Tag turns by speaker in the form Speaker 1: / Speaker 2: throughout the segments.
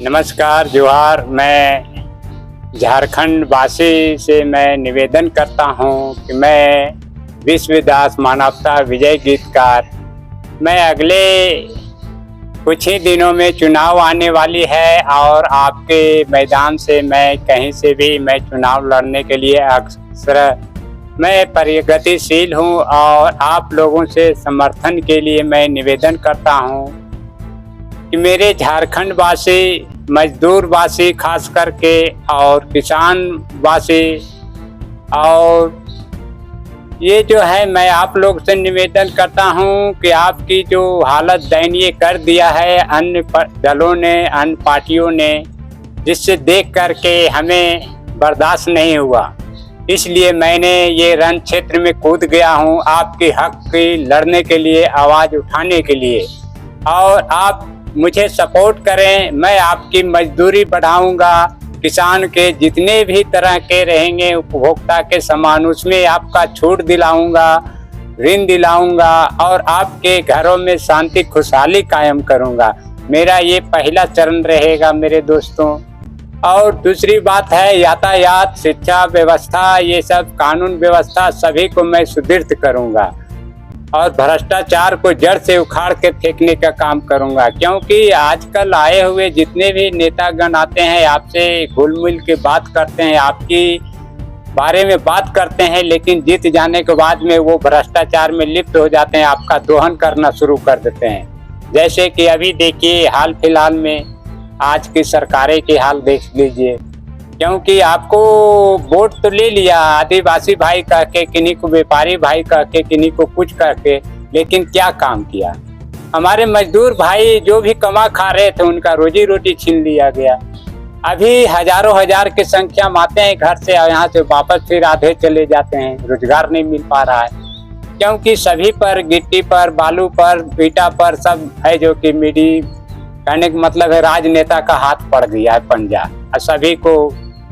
Speaker 1: नमस्कार जोहार। मैं झारखंड वासी से मैं निवेदन करता हूं कि मैं विश्वदास मानवता विजय गीतकार, मैं अगले कुछ ही दिनों में चुनाव आने वाली है और आपके मैदान से मैं कहीं से भी मैं चुनाव लड़ने के लिए अक्सर मैं प्रगतिशील हूं और आप लोगों से समर्थन के लिए मैं निवेदन करता हूं कि मेरे झारखंड वासी, मजदूर वासी खास करके और किसान वासी, और ये जो है मैं आप लोग से निवेदन करता हूं कि आपकी जो हालत दयनीय कर दिया है अन्य दलों ने, अन्य पार्टियों ने, जिससे देख करके हमें बर्दाश्त नहीं हुआ। इसलिए मैंने ये रण क्षेत्र में कूद गया हूं आपके हक की लड़ने के लिए, आवाज़ उठाने के लिए। और आप मुझे सपोर्ट करें, मैं आपकी मजदूरी बढ़ाऊंगा, किसान के जितने भी तरह के रहेंगे उपभोक्ता के सामान उसमें आपका छूट दिलाऊंगा, ऋण दिलाऊंगा और आपके घरों में शांति खुशहाली कायम करूंगा। मेरा ये पहला चरण रहेगा मेरे दोस्तों। और दूसरी बात है यातायात, शिक्षा व्यवस्था, ये सब कानून व्यवस्था सभी को मैं सुदृढ़ करूंगा और भ्रष्टाचार को जड़ से उखाड़ के फेंकने का काम करूंगा। क्योंकि आजकल आए हुए जितने भी नेतागण आते हैं आपसे घुल मिल के बात करते हैं, आपकी बारे में बात करते हैं, लेकिन जीत जाने के बाद में वो भ्रष्टाचार में लिप्त हो जाते हैं, आपका दोहन करना शुरू कर देते हैं। जैसे कि अभी देखिए हाल फिलहाल में आज की सरकारें की हाल देख लीजिए। क्योंकि आपको वोट तो ले लिया आदिवासी भाई कह के, किन्हीं को व्यापारी भाई कह के, किन्हीं को कुछ कह के, लेकिन क्या काम किया? हमारे मजदूर भाई जो भी कमा खा रहे थे उनका रोजी रोटी छीन लिया गया। अभी हजारों हजार की संख्या में आते हैं घर से और यहाँ से वापस फिर आधे चले जाते हैं, रोजगार नहीं मिल पा रहा है। क्योंकि सभी पर, गिट्टी पर, बालू पर, ईटा पर सब है, जो कि मीडिया कहने का मतलब है राजनेता का हाथ पड़ गया है पंजा, और सभी को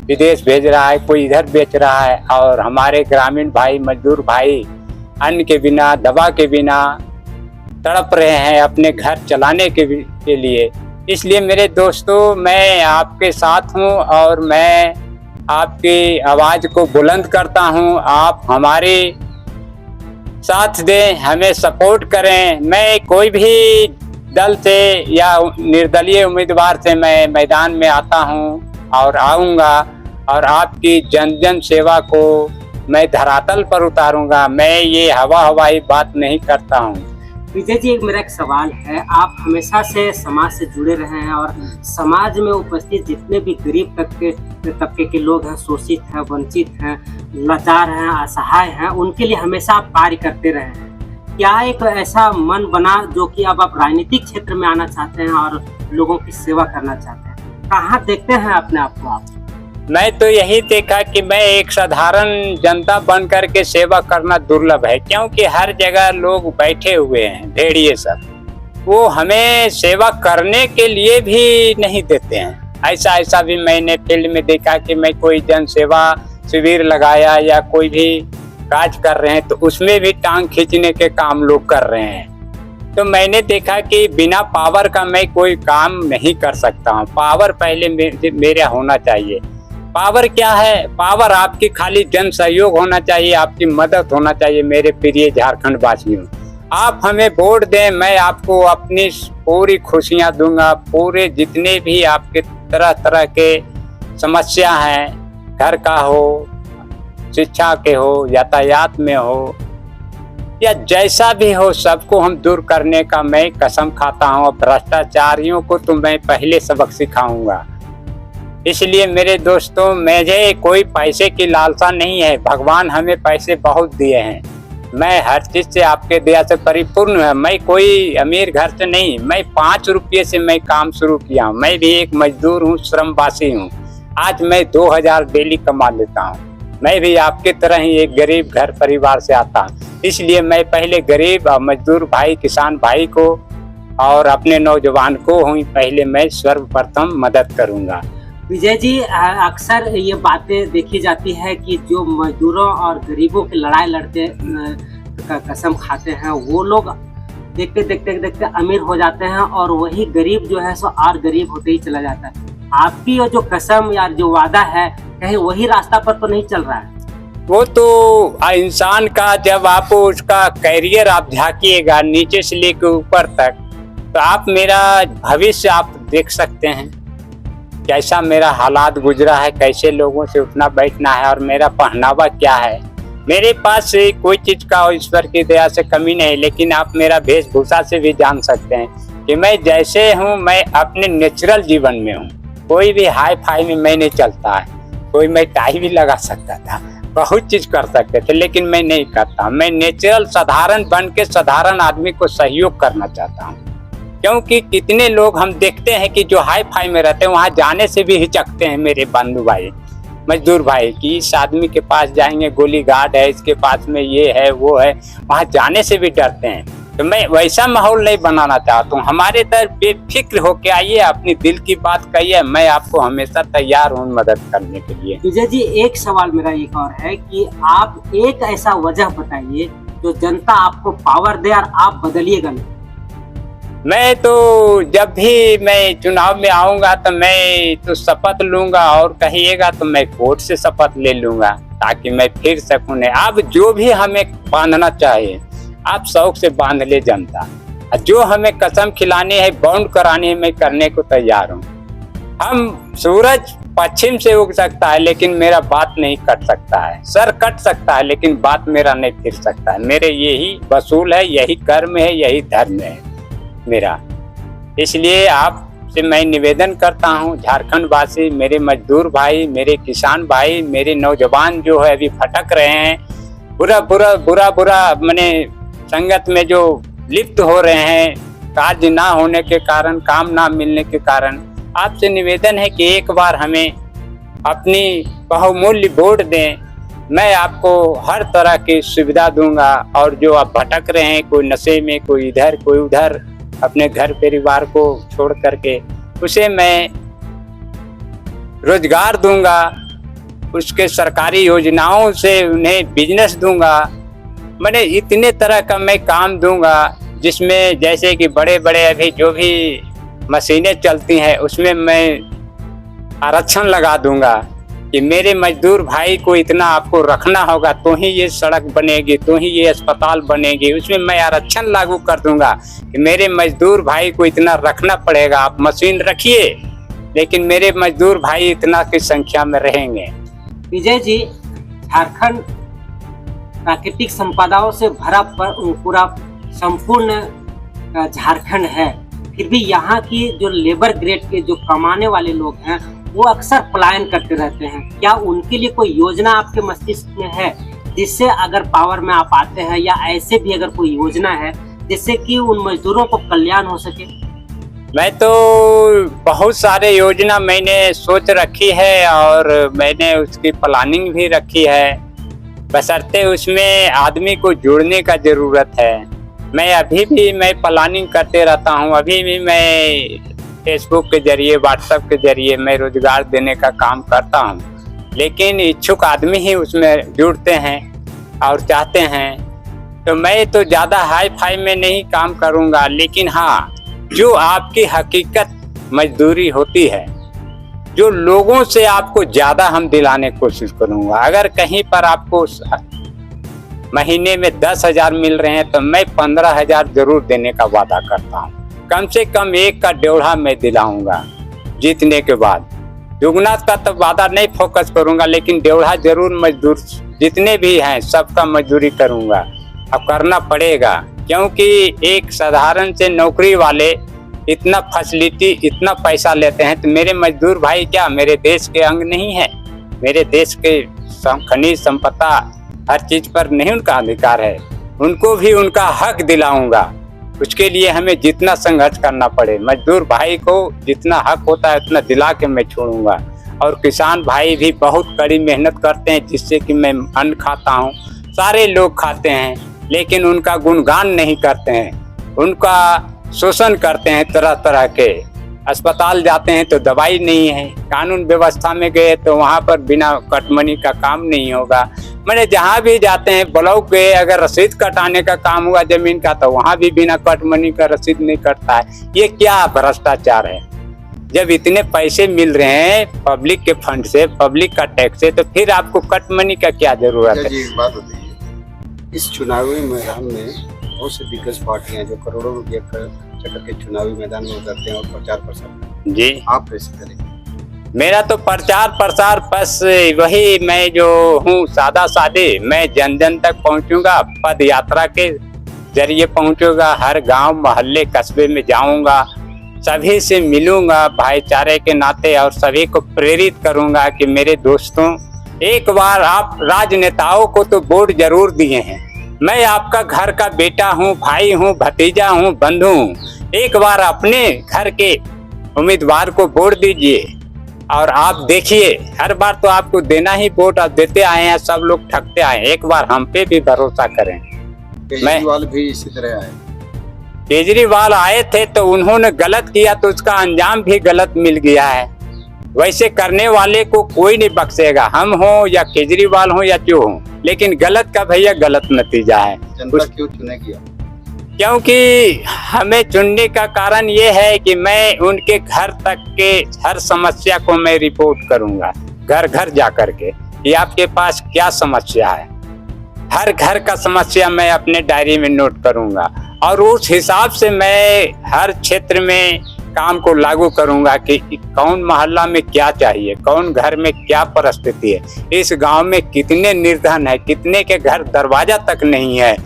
Speaker 1: विदेश भेज रहा है, कोई इधर बेच रहा है। और हमारे ग्रामीण भाई, मजदूर भाई अन्न के बिना, दवा के बिना तड़प रहे हैं अपने घर चलाने के लिए। इसलिए मेरे दोस्तों मैं आपके साथ हूं और मैं आपकी आवाज़ को बुलंद करता हूं। आप हमारे साथ दें, हमें सपोर्ट करें। मैं कोई भी दल से या निर्दलीय उम्मीदवार से मैं मैदान में आता हूं और आऊंगा और आपकी जन जन सेवा को मैं धरातल पर उतारूंगा। मैं ये हवाई बात नहीं करता हूं।
Speaker 2: विजय जी, मेरा एक सवाल है। आप हमेशा से समाज से जुड़े रहे हैं और समाज में उपस्थित जितने भी गरीब तबके के लोग हैं, शोषित हैं, वंचित हैं, लाचार हैं, असहाय हैं, उनके लिए हमेशा आप कार्य करते रहे हैं। क्या एक ऐसा मन बना जो कि अब आप राजनीतिक क्षेत्र में आना चाहते हैं और लोगों की सेवा करना चाहते हैं? कहाँ देखते हैं अपने आप को आप?
Speaker 1: मैं तो यही देखा कि मैं एक साधारण जनता बन करके सेवा करना दुर्लभ है। क्योंकि हर जगह लोग बैठे हुए हैं भेड़िए सब, वो हमें सेवा करने के लिए भी नहीं देते हैं। ऐसा भी मैंने फील्ड में देखा कि मैं कोई जन सेवा शिविर लगाया या कोई भी काज कर रहे हैं तो उसमें भी टांग खींचने के काम लोग कर रहे हैं। तो मैंने देखा कि बिना पावर का मैं कोई काम नहीं कर सकता हूँ। पावर पहले मेरा होना चाहिए। पावर क्या है? पावर आपकी खाली जन सहयोग होना चाहिए, आपकी मदद होना चाहिए। मेरे प्रिय झारखंड वासियों, आप हमें वोट दें, मैं आपको अपनी पूरी खुशियाँ दूंगा। पूरे जितने भी आपके तरह तरह के समस्या हैं, घर का हो, शिक्षा के हो, यातायात में हो, या जैसा भी हो, सबको हम दूर करने का मैं कसम खाता हूँ। भ्रष्टाचारियों को तो मैं पहले सबक सिखाऊंगा। इसलिए मेरे दोस्तों, मुझे कोई पैसे की लालसा नहीं है। भगवान हमें पैसे बहुत दिए हैं, मैं हर चीज़ से आपके दया से परिपूर्ण है। मैं कोई अमीर घर से नहीं, मैं 5 रुपये से मैं काम शुरू किया हूँ। मैं भी एक मजदूर हूँ, श्रमवासी हूँ। आज मैं 2000 डेली कमा लेता हूँ। मैं भी आपके तरह ही एक गरीब घर परिवार से आता हूँ। इसलिए मैं पहले गरीब और मजदूर भाई, किसान भाई को और अपने नौजवान को ही पहले मैं सर्वप्रथम मदद करूँगा।
Speaker 2: विजय जी, अक्सर ये बातें देखी जाती है कि जो मजदूरों और गरीबों की लड़ाई लड़ते का कसम खाते हैं वो लोग देखते देखते देखते अमीर हो जाते हैं और वही गरीब जो है सो और गरीब होते ही चला जाता है। आपकी ये जो कसम या जो वादा है, कहीं वही रास्ता पर तो नहीं चल रहा है?
Speaker 1: वो तो इंसान का, जब आप उसका कैरियर आप झांकिएगा नीचे से लेकर ऊपर तक, तो आप मेरा भविष्य आप देख सकते हैं कैसा मेरा हालात गुजरा है, कैसे लोगों से उठना बैठना है और मेरा पहनावा क्या है। मेरे पास कोई चीज का ईश्वर की दया से कमी नहीं, लेकिन आप मेरा वेशभूषा से भी जान सकते हैं कि मैं जैसे हूँ, मैं अपने नेचुरल जीवन में हूँ। कोई भी हाई फाई में मैं नहीं चलता है। कोई मैं टाई भी लगा सकता था, बहुत चीज कर सकते थे, लेकिन मैं नहीं करता। मैं नेचुरल साधारण बन के साधारण आदमी को सहयोग करना चाहता हूँ। क्योंकि कितने लोग हम देखते हैं कि जो हाई फाई में रहते हैं वहाँ जाने से भी हिचकते हैं, मेरे बंधु भाई, मजदूर भाई, कि इस आदमी के पास जाएंगे, गोली गार्ड है, इसके पास में ये है वो है, वहाँ जाने से भी डरते हैं। तो मैं वैसा माहौल नहीं बनाना चाहता हूँ। हमारे तरफ बेफिक्र होके आइए, अपनी दिल की बात कहिए, मैं आपको हमेशा तैयार हूँ मदद करने के लिए।
Speaker 2: विजय जी, एक सवाल मेरा एक और है कि आप एक ऐसा वजह बताइए जो जनता आपको पावर दे और आप बदलिएगा नहीं।
Speaker 1: मैं तो जब भी मैं चुनाव में आऊंगा तो मैं तो शपथ लूंगा, और कहिएगा तो मैं कोर्ट से शपथ ले लूंगा ताकि मैं फिर सकूं। आप जो भी हमें बांधना चाहिए आप शौक से बांध ले जनता, जो हमें कसम खिलानी है, बाउंड करानी है, मैं करने को तैयार हूँ। हम सूरज पश्चिम से उग सकता है लेकिन मेरा बात नहीं कट सकता है, सर कट सकता है लेकिन बात मेरा नहीं फिर सकता है। मेरे यही वसूल है, यही कर्म है, यही धर्म है मेरा। इसलिए आपसे मैं निवेदन करता हूँ, झारखंड वासी, मेरे मजदूर भाई, मेरे किसान भाई, मेरे नौजवान जो है अभी भटक रहे हैं, बुरा मैंने संगत में जो लिप्त हो रहे हैं, कार्य ना होने के कारण, काम ना मिलने के कारण, आपसे निवेदन है कि एक बार हमें अपनी बहुमूल्य वोट दें। मैं आपको हर तरह की सुविधा दूंगा। और जो आप भटक रहे हैं, कोई नशे में, कोई इधर कोई उधर, अपने घर परिवार को छोड़ करके, उसे मैं रोजगार दूंगा, उसके सरकारी योजनाओं से उन्हें बिजनेस दूंगा। मैंने इतने तरह का मैं काम दूंगा जिसमें जैसे कि बड़े बड़े अभी जो भी मशीनें चलती हैं उसमें मैं आरक्षण लगा दूंगा कि मेरे मजदूर भाई को इतना आपको रखना होगा तो ही ये सड़क बनेगी, तो ही ये अस्पताल बनेगी। उसमें मैं आरक्षण लागू कर दूंगा कि मेरे मजदूर भाई को इतना रखना पड़ेगा। आप मशीन रखिए लेकिन मेरे मजदूर भाई इतना की संख्या में रहेंगे।
Speaker 2: विजय जी, झारखंड प्राकृतिक संपदाओं से भरा पूरा संपूर्ण झारखंड है, फिर भी यहाँ की जो लेबर ग्रेड के जो कमाने वाले लोग हैं वो अक्सर पलायन करते रहते हैं। क्या उनके लिए कोई योजना आपके मस्तिष्क में है जिससे अगर पावर में आप आते हैं, या ऐसे भी अगर कोई योजना है जिससे कि उन मजदूरों को कल्याण हो सके?
Speaker 1: मैं तो बहुत सारे योजना मैंने सोच रखी है और मैंने उसकी प्लानिंग भी रखी है, बशर्ते उसमें आदमी को जुड़ने का जरूरत है। मैं अभी भी मैं प्लानिंग करते रहता हूँ। अभी भी मैं फेसबुक के जरिए, व्हाट्सएप के जरिए मैं रोजगार देने का काम करता हूँ, लेकिन इच्छुक आदमी ही उसमें जुड़ते हैं और चाहते हैं। तो मैं तो ज़्यादा हाई फाई में नहीं काम करूँगा, लेकिन हाँ, जो आपकी हकीकत मजदूरी होती है, जो लोगों से आपको ज़्यादा हम दिलाने की कोशिश करूँगा। अगर कहीं पर आपको महीने में 10,000 मिल रहे हैं तो मैं 15,000 जरूर देने का वादा करता हूँ। कम से कम एक का 1.5 मैं दिलाऊंगा जीतने के बाद। दुगना का तो वादा नहीं फोकस करूंगा, लेकिन 1.5 जरूर मजदूर जितने भी हैं सबका मजदूरी करूंगा। अब करना पड़ेगा, क्योंकि एक साधारण से नौकरी वाले इतना फैसिलिटी, इतना पैसा लेते हैं, तो मेरे मजदूर भाई क्या मेरे देश के अंग नहीं है? मेरे देश के खनिज संपदा हर चीज पर नहीं उनका अधिकार है? उनको भी उनका हक दिलाऊंगा। उसके लिए हमें जितना संघर्ष करना पड़े, मजदूर भाई को जितना हक होता है उतना दिला के मैं छोड़ूंगा। और किसान भाई भी बहुत कड़ी मेहनत करते हैं जिससे कि मैं अन्न खाता हूँ, सारे लोग खाते हैं, लेकिन उनका गुणगान नहीं करते हैं, उनका शोषण करते हैं। तरह तरह के अस्पताल जाते हैं तो दवाई नहीं है, कानून व्यवस्था में गए तो वहाँ पर बिना कटमनी का काम नहीं होगा। मैंने जहाँ भी जाते हैं ब्लॉक गए, अगर रसीद कटाने का काम हुआ जमीन का तो वहाँ भी बिना कट मनी का रसीद नहीं कटता है। ये क्या भ्रष्टाचार है? जब इतने पैसे मिल रहे हैं पब्लिक के फंड से, पब्लिक का टैक्स से, तो फिर आपको कट मनी का क्या जरूरत है?
Speaker 3: जी एक बात बताइए, इस चुनावी मैदान में बहुत से दिग्गज पार्टियां जो करोड़ों रुपये खर्च करके चुनावी मैदान में उतरते हैं और प्रचार प्रसार, जी आप कैसे करेंगे?
Speaker 1: मेरा तो प्रचार प्रसार बस वही, मैं जो हूँ सादा सादे, मैं जन जन तक पहुँचूंगा, पद यात्रा के जरिए पहुँचूंगा, हर गांव मोहल्ले कस्बे में जाऊंगा, सभी से मिलूंगा भाईचारे के नाते और सभी को प्रेरित करूंगा कि मेरे दोस्तों, एक बार आप राजनेताओं को तो वोट जरूर दिए हैं, मैं आपका घर का बेटा हूं, भाई हूं, भतीजा हूं, बंधु हूं, एक बार अपने घर के उम्मीदवार को वोट दीजिए। और आप देखिए, हर बार तो आपको देना ही वोट, आप देते आए हैं, सब लोग ठगते आए हैं, एक बार हम पे भी भरोसा करें।
Speaker 3: केजरीवाल भी इसी तरह आए,
Speaker 1: केजरीवाल आए थे तो उन्होंने गलत किया तो उसका अंजाम भी गलत मिल गया है। वैसे करने वाले को कोई नहीं बख्शेगा, हम हो या केजरीवाल हो या जो हो, लेकिन गलत का भैया गलत नतीजा है।
Speaker 3: जनता क्यों चुनेगी?
Speaker 1: क्योंकि हमें चुनने का कारण ये है कि मैं उनके घर तक के हर समस्या को मैं रिपोर्ट करूंगा, घर घर जा करके कि आपके पास क्या समस्या है, हर घर का समस्या मैं अपने डायरी में नोट करूंगा और उस हिसाब से मैं हर क्षेत्र में काम को लागू करूंगा कि कौन मोहल्ला में क्या चाहिए, कौन घर में क्या परिस्थिति है, इस गांव में कितने निर्धन है, कितने के घर दरवाजा तक नहीं है,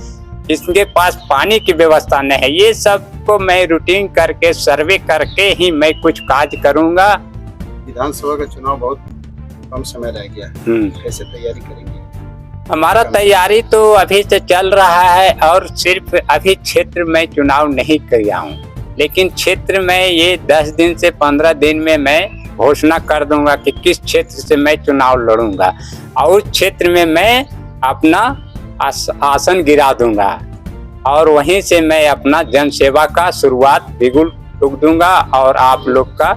Speaker 1: इसके पास पानी की व्यवस्था नहीं है। ये सब को मैं रूटीन करके सर्वे करके ही मैं कुछ काज करूंगा।
Speaker 3: विधानसभा का चुनाव बहुत कम समय रह गया, कैसे तैयारी करेंगे?
Speaker 1: हमारा तैयारी तो अभी से चल रहा है और सिर्फ अभी क्षेत्र में चुनाव नहीं किया हूँ, लेकिन क्षेत्र में ये 10 दिन से 15 दिन में मैं घोषणा कर दूंगा कि किस क्षेत्र से मैं चुनाव लड़ूंगा और उस क्षेत्र में मैं अपना आसन गिरा दूंगा और वहीं से मैं अपना जन सेवा का शुरुआत बिल्कुल ठोक दूंगा। और आप लोग का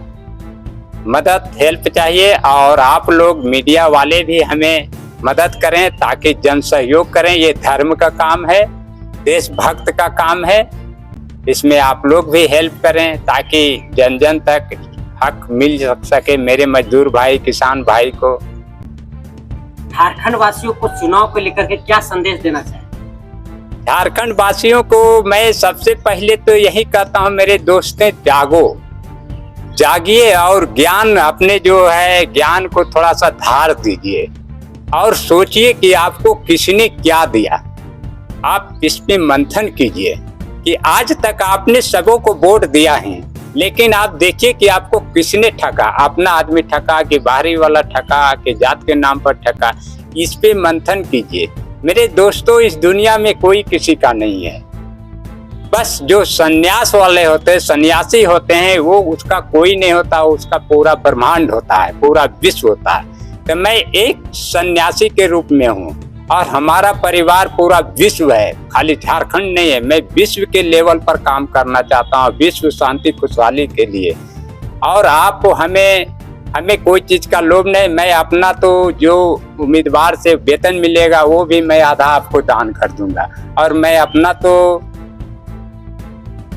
Speaker 1: मदद हेल्प चाहिए और आप लोग मीडिया वाले भी हमें मदद करें ताकि जन सहयोग करें। ये धर्म का काम है, देशभक्त का काम है, इसमें आप लोग भी हेल्प करें ताकि जन जन तक हक मिल सके मेरे मजदूर भाई, किसान भाई को।
Speaker 2: झारखंड वासियों को चुनाव को लेकर के क्या संदेश देना चाहिए?
Speaker 1: झारखंड वासियों को मैं सबसे पहले तो यही कहता हूँ, मेरे दोस्तों, जागो, जागिए और ज्ञान अपने जो है ज्ञान को थोड़ा सा धार दीजिए और सोचिए कि आपको किसने क्या दिया। आप इस पे मंथन कीजिए कि आज तक आपने सबों को वोट दिया है, लेकिन आप देखिए कि आपको किसने ठगा, अपना आदमी ठगा कि बाहरी वाला ठगा कि जात के नाम पर ठगा। इस पे मंथन कीजिए मेरे दोस्तों। इस दुनिया में कोई किसी का नहीं है, बस जो सन्यास वाले होते हैं, सन्यासी होते हैं, वो उसका कोई नहीं होता, उसका पूरा ब्रह्मांड होता है, पूरा विश्व होता है। तो मैं एक सन्यासी के रूप में हूँ और हमारा परिवार पूरा विश्व है, खाली झारखंड नहीं है। मैं विश्व के लेवल पर काम करना चाहता हूँ, विश्व शांति खुशहाली के लिए। और आप हमें कोई चीज का लोभ नहीं। मैं अपना तो जो उम्मीदवार से वेतन मिलेगा वो भी मैं आधा आपको दान कर दूंगा और मैं अपना तो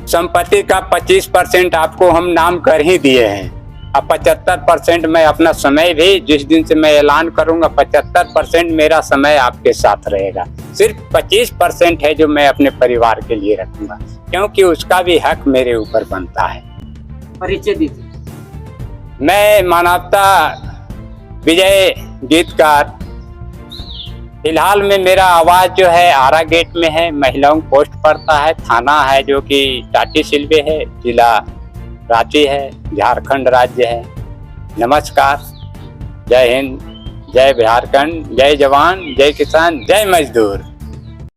Speaker 1: संपत्ति का 25% आपको हम नाम कर ही दिए हैं। अब 75% मैं अपना समय भी, जिस दिन से मैं ऐलान करूंगा, 75% मेरा समय आपके साथ रहेगा। सिर्फ 25% है जो मैं अपने परिवार के लिए रखूंगा, क्योंकि उसका भी हक मेरे ऊपर बनता है।
Speaker 2: परिचय दीजिए।
Speaker 1: मैं मानवता विजय गीतकार। फिलहाल में मेरा आवाज जो है आरा गेट में है, महिलाओं पोस्ट पड़ता है, थाना है जो कि टाटी सिलवे है, जिला रांची है, झारखंड राज्य है। नमस्कार, जय हिंद, जय झारखंड, जय जवान, जय किसान, जय मजदूर।